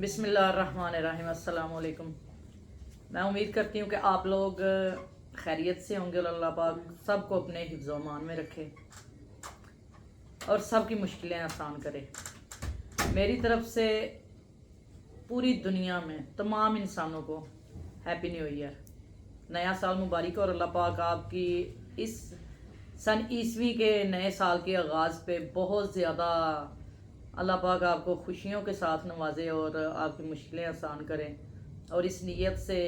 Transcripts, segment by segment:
बिस्मिल्लाहिर्रहमानिर्रहीम। अस्सलाम वालेकुम। मैं उम्मीद करती हूँ कि आप लोग खैरियत से होंगे और अल्लाह पाक सबको अपने हिफ्ज़ व अमान में रखे और सबकी मुश्किलें आसान करे। मेरी तरफ से पूरी दुनिया में तमाम इंसानों को हैप्पी न्यू ईयर, नया साल मुबारक। और अल्लाह पाक आपकी इस सन ईस्वी के नए साल के आगाज़ पे बहुत ज़्यादा अल्लाह पाक आपको खुशियों के साथ नवाजे और आपकी मुश्किलें आसान करें। और इस नीयत से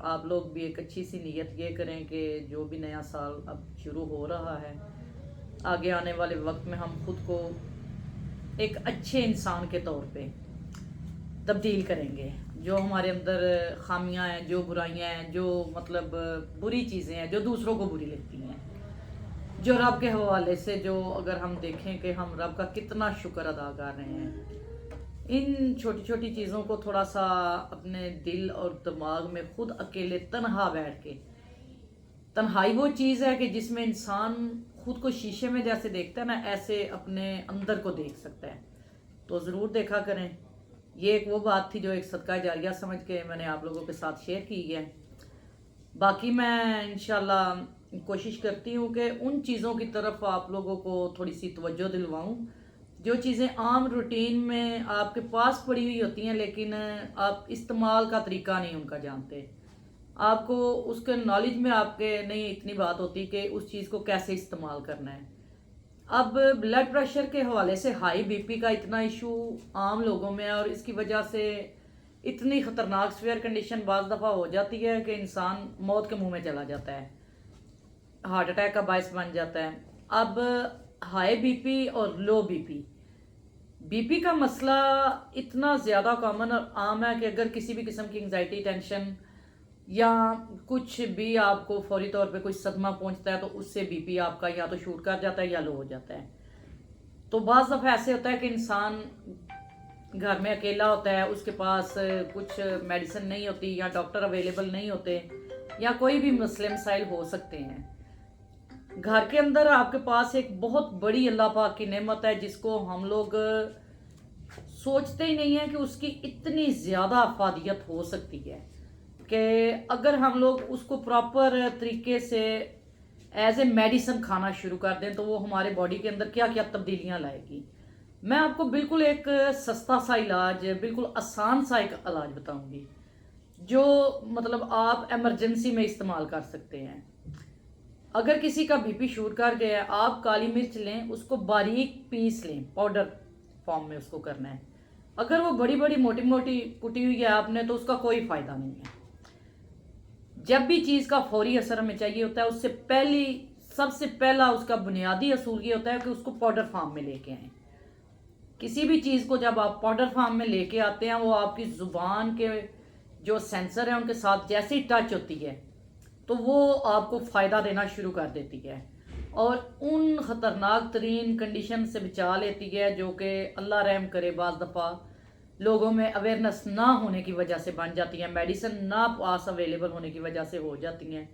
आप लोग भी एक अच्छी सी नीयत ये करें कि जो भी नया साल अब शुरू हो रहा है, आगे आने वाले वक्त में हम खुद को एक अच्छे इंसान के तौर पे तब्दील करेंगे। जो हमारे अंदर खामियां हैं, जो बुराइयां हैं, जो मतलब बुरी चीज़ें हैं जो दूसरों को बुरी लगती हैं, जो रब के हवाले से जो अगर हम देखें कि हम रब का कितना शुक्र अदा कर रहे हैं, इन छोटी छोटी चीज़ों को थोड़ा सा अपने दिल और दिमाग में खुद अकेले तन्हा बैठ के, तन्हाई वो चीज़ है कि जिसमें इंसान खुद को शीशे में जैसे देखता है ना, ऐसे अपने अंदर को देख सकता है। तो ज़रूर देखा करें। ये एक वो बात थी जो एक सदका जारिया समझ के मैंने आप लोगों के साथ शेयर की है। बाकी मैं इंशाल्लाह कोशिश करती हूँ कि उन चीज़ों की तरफ आप लोगों को थोड़ी सी तवज्जो दिलवाऊँ जो चीज़ें आम रूटीन में आपके पास पड़ी हुई होती हैं, लेकिन आप इस्तेमाल का तरीका नहीं उनका जानते। आपको उसके नॉलेज में आपके नहीं इतनी बात होती कि उस चीज़ को कैसे इस्तेमाल करना है। अब ब्लड प्रेशर के हवाले से हाई बीपी का इतना इशू आम लोगों में है और इसकी वजह से इतनी ख़तरनाक सीवियर कंडीशन बाज़ दफ़ा हो जाती है कि इंसान मौत के मुंह में चला जाता है, हार्ट अटैक का बायस बन जाता है। अब हाई बीपी और लो बीपी, बीपी का मसला इतना ज़्यादा कॉमन और आम है कि अगर किसी भी किस्म की एंजाइटी, टेंशन या कुछ भी आपको फौरी तौर पे कोई सदमा पहुंचता है तो उससे बीपी आपका या तो शूट कर जाता है या लो हो जाता है। तो बाज़ दफ़ा ऐसे होता है कि इंसान घर में अकेला होता है, उसके पास कुछ मेडिसिन नहीं होती या डॉक्टर अवेलेबल नहीं होते या कोई भी मसले मसाइल हो सकते हैं। घर के अंदर आपके पास एक बहुत बड़ी अल्लाह पाक की नेमत है जिसको हम लोग सोचते ही नहीं है कि उसकी इतनी ज़्यादा अफादियत हो सकती है कि अगर हम लोग उसको प्रॉपर तरीके से एज ए मेडिसिन खाना शुरू कर दें तो वो हमारे बॉडी के अंदर क्या क्या तब्दीलियां लाएगी। मैं आपको बिल्कुल एक सस्ता सा इलाज, बिल्कुल आसान सा एक इलाज बताऊंगी जो मतलब आप इमरजेंसी में इस्तेमाल कर सकते हैं। अगर किसी का बीपी शूट कर गया है, आप काली मिर्च लें, उसको बारीक पीस लें, पाउडर फॉर्म में उसको करना है। अगर वो बड़ी बड़ी मोटी मोटी कुटी हुई है आपने तो उसका कोई फ़ायदा नहीं है। जब भी चीज़ का फौरी असर हमें चाहिए होता है, उससे पहली सबसे पहला उसका बुनियादी असूल ये होता है कि उसको पाउडर फॉर्म में लेके आएँ। किसी भी चीज़ को जब आप पाउडर फॉर्म में लेके आते हैं, वो आपकी ज़ुबान के जो सेंसर हैं उनके साथ जैसे ही टच होती है तो वो आपको फ़ायदा देना शुरू कर देती है और उन ख़तरनाक तरीन कंडीशन से बचा लेती है जो कि अल्लाह रहम करे बाज़ दफ़ा लोगों में अवेयरनेस ना होने की वजह से बन जाती हैं, मेडिसिन ना पास अवेलेबल होने की वजह से हो जाती हैं।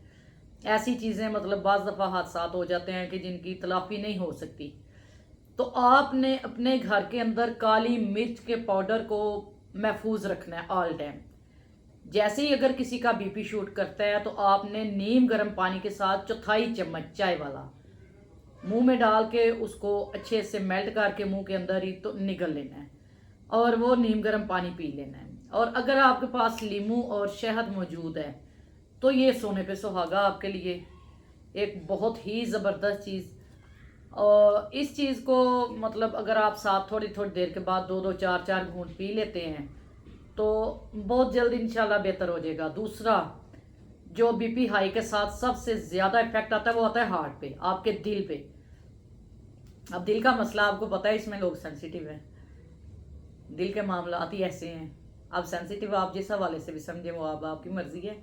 ऐसी चीज़ें मतलब बाज़ दफ़ा हादसात हो जाते हैं कि जिनकी तलाफ़ी नहीं हो सकती। तो आपने अपने घर के अंदर काली मिर्च के पाउडर को महफूज रखना है ऑल टाइम। जैसे ही अगर किसी का बीपी शूट करता है तो आपने नीम गर्म पानी के साथ 1/4 चम्मच चाय वाला मुंह में डाल के उसको अच्छे से मेल्ट करके मुंह के अंदर ही तो निगल लेना है और वो नीम गर्म पानी पी लेना है। और अगर आपके पास लीमू और शहद मौजूद है तो ये सोने पे सुहागा आपके लिए एक बहुत ही ज़बरदस्त चीज़। और इस चीज़ को मतलब अगर आप साथ थोड़ी थोड़ी देर के बाद 2-2 4-4 घूंट पी लेते हैं तो बहुत जल्द इंशाल्लाह बेहतर हो जाएगा। दूसरा, जो बीपी हाई के साथ सबसे ज़्यादा इफेक्ट आता है वो आता है हार्ट पे, आपके दिल पे। अब दिल का मसला आपको पता है, इसमें लोग सेंसिटिव हैं, दिल के मामलात ही ऐसे हैं। अब सेंसिटिव आप जिस हवाले से भी समझें वो अब आपकी मर्ज़ी है।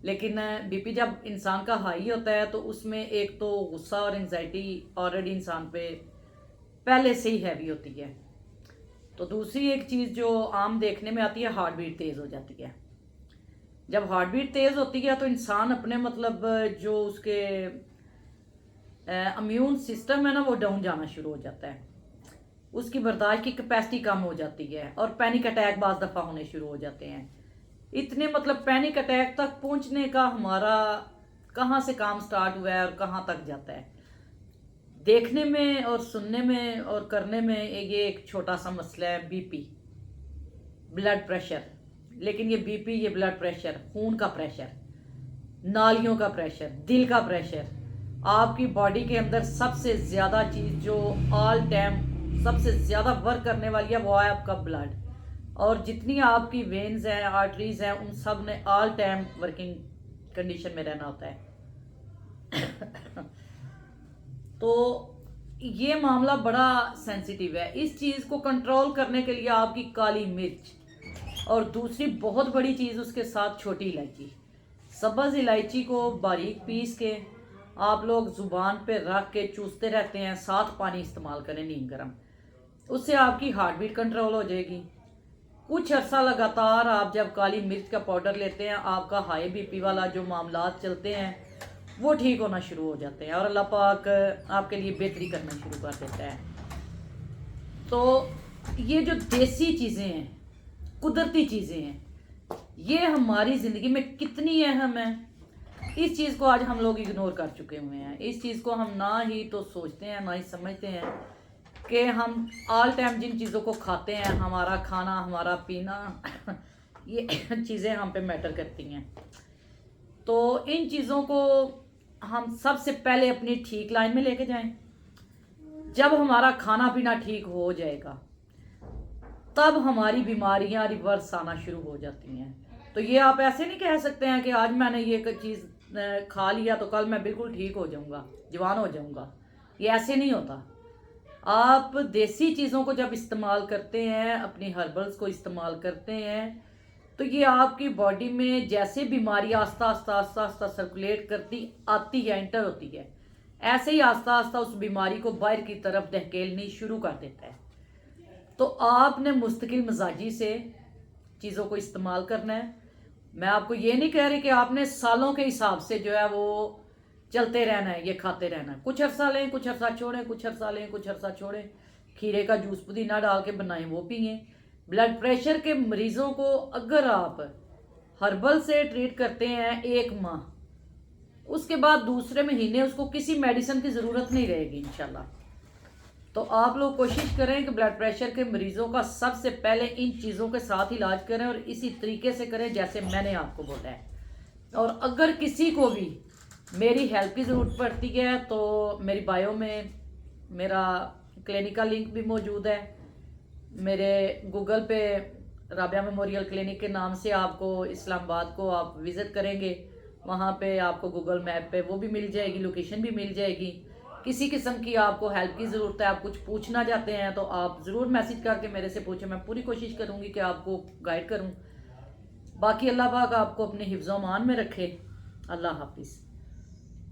लेकिन बीपी जब इंसान का हाई होता है तो उसमें एक तो गुस्सा और एंजाइटी ऑलरेडी इंसान पे पहले से ही हैवी होती है। तो दूसरी एक चीज़ जो आम देखने में आती है, हार्ट बीट तेज़ हो जाती है। जब हार्ट बीट तेज़ होती है तो इंसान अपने मतलब जो उसके इम्यून सिस्टम है ना वो डाउन जाना शुरू हो जाता है। उसकी बर्दाश्त की कैपेसिटी कम हो जाती है और पैनिक अटैक बाज़ दफ़ा होने शुरू हो जाते हैं। इतने मतलब पैनिक अटैक तक पहुंचने का हमारा कहाँ से काम स्टार्ट हुआ है और कहाँ तक जाता है। देखने में और सुनने में और करने में ये एक छोटा सा मसला है, बीपी, ब्लड प्रेशर। लेकिन ये बीपी, ये ब्लड प्रेशर, खून का प्रेशर, नालियों का प्रेशर, दिल का प्रेशर, आपकी बॉडी के अंदर सबसे ज़्यादा चीज़ जो ऑल टाइम सबसे ज़्यादा वर्क करने वाली है वो है आपका ब्लड। और जितनी आपकी वेन्स हैं, आर्टरीज हैं, उन सब ने ऑल टाइम वर्किंग कंडीशन में रहना होता है। तो ये मामला बड़ा सेंसिटिव है। इस चीज़ को कंट्रोल करने के लिए आपकी काली मिर्च और दूसरी बहुत बड़ी चीज़ उसके साथ छोटी इलायची, सब्ज़ इलायची को बारीक पीस के आप लोग ज़ुबान पे रख के चूसते रहते हैं, साथ पानी इस्तेमाल करें नीम गर्म, उससे आपकी हार्ट बीट कंट्रोल हो जाएगी। कुछ अर्सा लगातार आप जब काली मिर्च का पाउडर लेते हैं, आपका हाई बीपी वाला जो मामलात चलते हैं वो ठीक होना शुरू हो जाते हैं और अल्लाह पाक आपके लिए बेहतरी करना शुरू कर देता है। तो ये जो देसी चीज़ें हैं, कुदरती चीज़ें हैं, ये हमारी ज़िंदगी में कितनी अहम है, इस चीज़ को आज हम लोग इग्नोर कर चुके हुए हैं। इस चीज़ को हम ना ही तो सोचते हैं ना ही समझते हैं कि हम ऑल टाइम जिन चीज़ों को खाते हैं, हमारा खाना, हमारा पीना ये चीज़ें हम पे मैटर करती हैं। तो इन चीज़ों को हम सबसे पहले अपनी ठीक लाइन में लेके जाएं। जब हमारा खाना पीना ठीक हो जाएगा तब हमारी बीमारियां रिवर्स आना शुरू हो जाती हैं। तो ये आप ऐसे नहीं कह सकते हैं कि आज मैंने ये चीज़ खा लिया तो कल मैं बिल्कुल ठीक हो जाऊंगा, जवान हो जाऊंगा। ये ऐसे नहीं होता। आप देसी चीज़ों को जब इस्तेमाल करते हैं, अपनी हर्बल्स को इस्तेमाल करते हैं, तो ये आपकी बॉडी में जैसे बीमारी आस्ता आस्ता आस्ता आस्ता सर्कुलेट करती आती है, एंटर होती है, ऐसे ही आस्ता आस्ता उस बीमारी को बाहर की तरफ धकेलनी शुरू कर देता है। तो आपने मुस्तकिल मिजाजी से चीज़ों को इस्तेमाल करना है। मैं आपको ये नहीं कह रही कि आपने सालों के हिसाब से जो है वो चलते रहना है, ये खाते रहना है। कुछ अर्सा लें, कुछ अर्सा छोड़ें, कुछ अर्सा लें, कुछ अर्सा छोड़ें। खीरे का जूस पुदीना डाल के बनाएं, वो पिए। ब्लड प्रेशर के मरीजों को अगर आप हर्बल से ट्रीट करते हैं 1 माह, उसके बाद दूसरे महीने उसको किसी मेडिसिन की ज़रूरत नहीं रहेगी इंशाल्लाह। तो आप लोग कोशिश करें कि ब्लड प्रेशर के मरीजों का सबसे पहले इन चीज़ों के साथ इलाज करें और इसी तरीके से करें जैसे मैंने आपको बोला है। और अगर किसी को भी मेरी हेल्प की ज़रूरत पड़ती है तो मेरी बायो में मेरा क्लिनिक का लिंक भी मौजूद है। मेरे गूगल पे राबिया मेमोरियल क्लिनिक के नाम से आपको इस्लामाबाद को आप विज़िट करेंगे, वहाँ पे आपको गूगल मैप पे वो भी मिल जाएगी, लोकेशन भी मिल जाएगी। किसी किस्म की आपको हेल्प की ज़रूरत है, आप कुछ पूछना चाहते हैं तो आप ज़रूर मैसेज करके मेरे से पूछें। मैं पूरी कोशिश करूँगी कि आपको गाइड करूँ। बाकी अल्लाह पाक आपको अपने हिफ्ज़-ओ-अमान में रखे। अल्लाह हाफिज़।